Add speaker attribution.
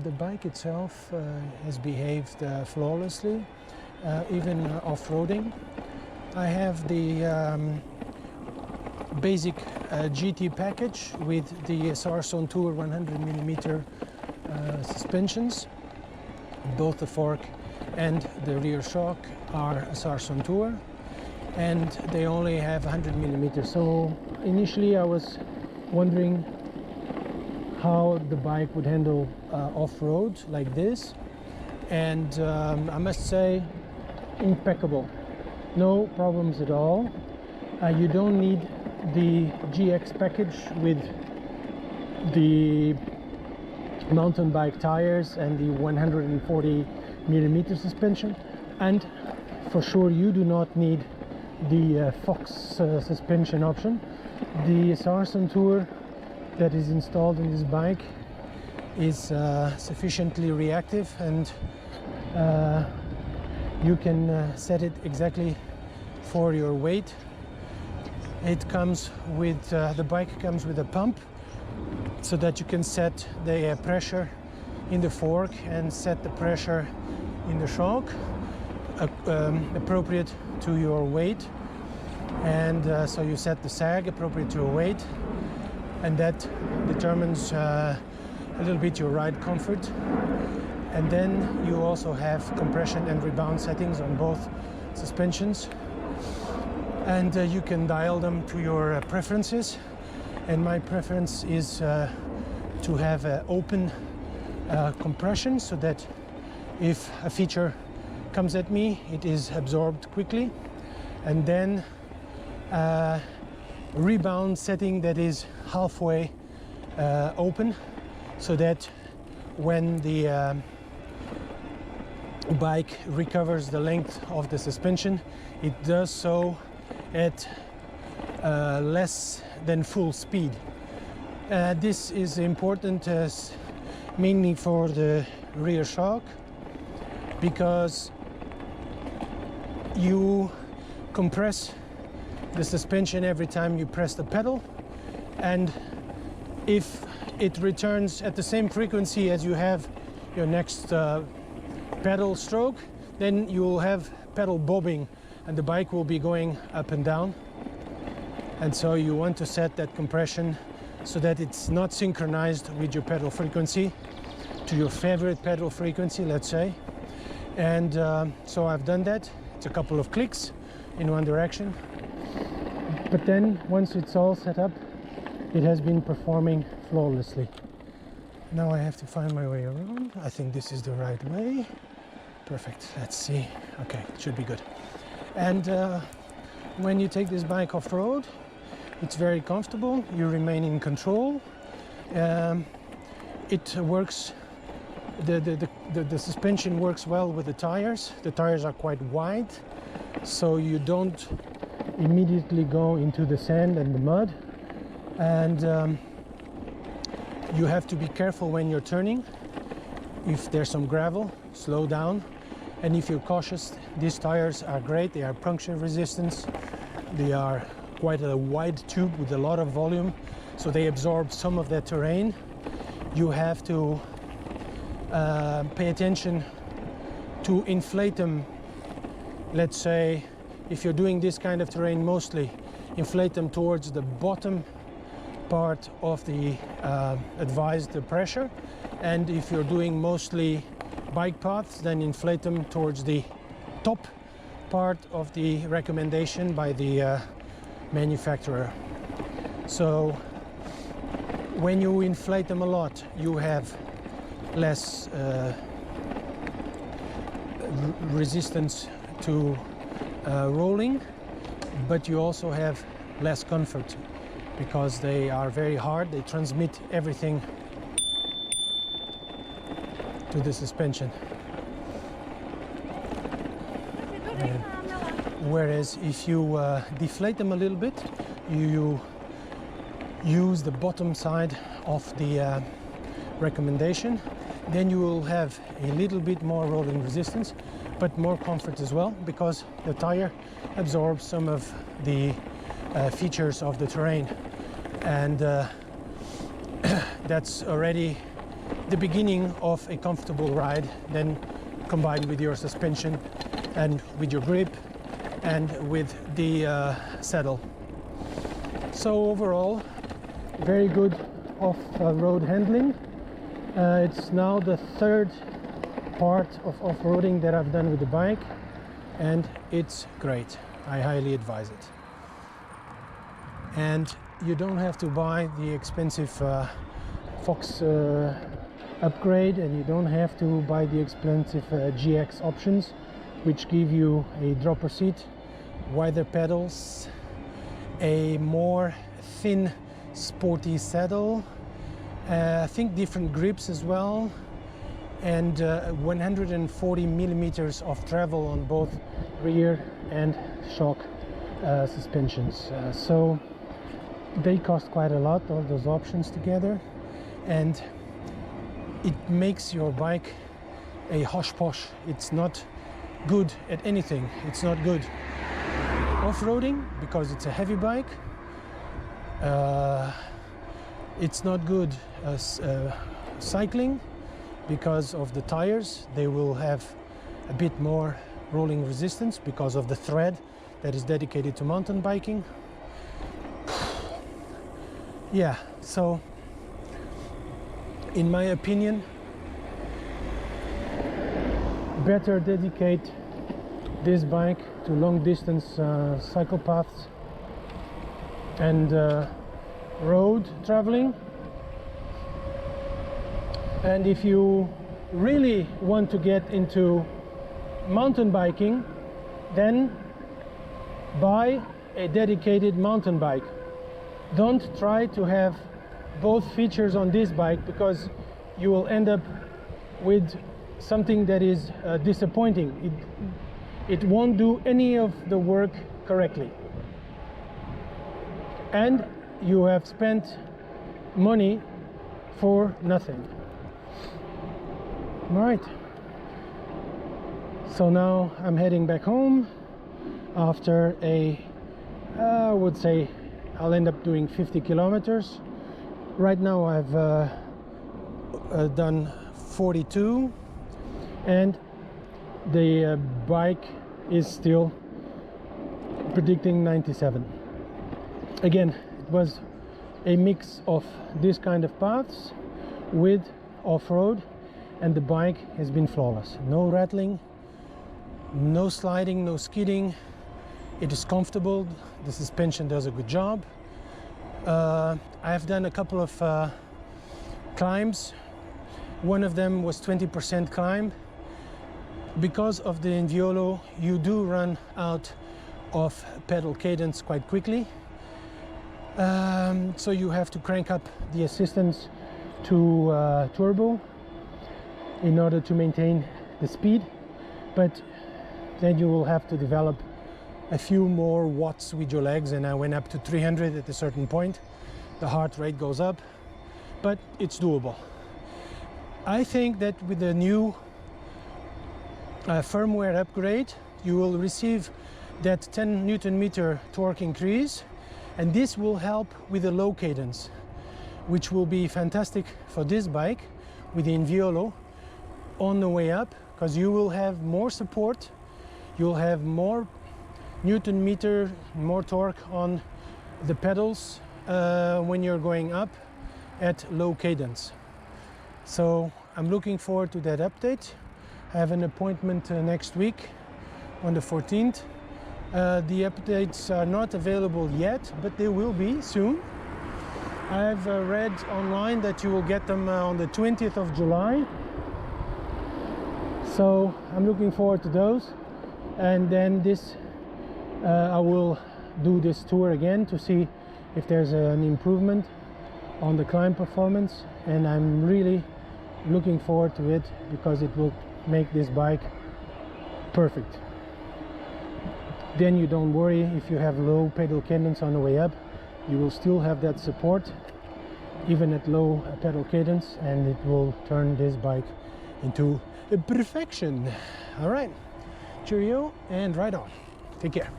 Speaker 1: The bike itself has behaved flawlessly, even off-roading. I have the basic GT package with the SR Suntour 100mm suspensions. Both the fork and the rear shock are SR Suntour, and they only have 100mm. So initially I was wondering how the bike would handle off-road like this, and I must say, impeccable. No problems at all. You don't need the GX package with the mountain bike tires and the 140mm suspension, and for sure you do not need the Fox suspension option. The SR Suntour that is installed in this bike is sufficiently reactive, and you can set it exactly for your weight. It comes with the bike comes with a pump, so that you can set the pressure in the fork and set the pressure in the shock appropriate to your weight, and so you set the sag appropriate to your weight, and that determines a little bit your ride comfort. And then you also have compression and rebound settings on both suspensions, and you can dial them to your preferences. And my preference is to have open compression, so that if a feature comes at me, it is absorbed quickly, and then rebound setting that is halfway open, so that when the bike recovers the length of the suspension, it does so at less than full speed. This is important mainly for the rear shock, because you compress the suspension every time you press the pedal, and if it returns at the same frequency as you have your next pedal stroke, then you will have pedal bobbing and the bike will be going up and down. And so you want to set that compression so that it's not synchronized with your pedal frequency, to your favorite pedal frequency, let's say. And so I've done that. It's a couple of clicks in one direction, but then once it's all set up, it has been performing flawlessly. Now I have to find my way around. I think this is the right way. Perfect. Let's see. Okay, it should be good. And when you take this bike off-road, it's very comfortable. You remain in control. It works. The suspension works well with the tires. The tires are quite wide, so you don't immediately go into the sand and the mud. And you have to be careful when you're turning. If there's some gravel, slow down. And if you're cautious, these tires are great. They are puncture resistant. They are quite a wide tube with a lot of volume, so they absorb some of that terrain. You have to pay attention to inflate them. Let's say if you're doing this kind of terrain mostly, inflate them towards the bottom part of the advised pressure, and if you're doing mostly bike paths, then inflate them towards the top part of the recommendation by the manufacturer. So when you inflate them a lot, you have less resistance to rolling, but you also have less comfort, because they are very hard. They transmit everything to the suspension. Whereas if you deflate them a little bit, you use the bottom side of the recommendation, then you will have a little bit more rolling resistance, but more comfort as well, because the tire absorbs some of the features of the terrain, and that's already the beginning of a comfortable ride, then combined with your suspension and with your grip and with the saddle. So overall, very good off-road handling. It's now the third part of off-roading that I've done with the bike, and it's great. I highly advise it. And you don't have to buy the expensive Fox upgrade, and you don't have to buy the expensive GX options, which give you a dropper seat, wider pedals, a more thin sporty saddle, I think different grips as well, and 140 millimeters of travel on both rear and shock suspensions. So they cost quite a lot, all those options together, and it makes your bike a hosh-posh. It's not good at anything. It's not good off-roading because it's a heavy bike. It's not good cycling because of the tires. They will have a bit more rolling resistance because of the thread that is dedicated to mountain biking. Yeah, so in my opinion, better dedicate this bike to long distance cycle paths and road traveling. And if you really want to get into mountain biking, then buy a dedicated mountain bike. Don't try to have both features on this bike, because you will end up with something that is disappointing. It won't do any of the work correctly, and you have spent money for nothing. All right, so now I'm heading back home after I would say I'll end up doing 50 kilometers. Right now I've done 42, and the bike is still predicting 97. Again, it was a mix of this kind of paths with off-road, and the bike has been flawless. No rattling, no sliding, no skidding. It is comfortable. The suspension does a good job. I have done a couple of climbs. One of them was 20% climb. Because of the Inviolo, you do run out of pedal cadence quite quickly. So you have to crank up the assistance to turbo in order to maintain the speed, but then you will have to develop a few more watts with your legs, and I went up to 300 at a certain point. The heart rate goes up, but it's doable. I think that with the new firmware upgrade, you will receive that 10 Newton meter torque increase, and this will help with the low cadence, which will be fantastic for this bike with the Inviolo on the way up, because you will have more support, you'll have more Newton meter, more torque on the pedals when you're going up at low cadence. So I'm looking forward to that update. I have an appointment next week on the 14th. The updates are not available yet, but they will be soon. I've read online that you will get them on the 20th of July. So I'm looking forward to those. And then I will do this tour again to see if there's an improvement on the climb performance, and I'm really looking forward to it because it will make this bike perfect. Then you don't worry if you have low pedal cadence on the way up. You will still have that support even at low pedal cadence, and it will turn this bike into perfection. All right, cheerio and ride on. Take care.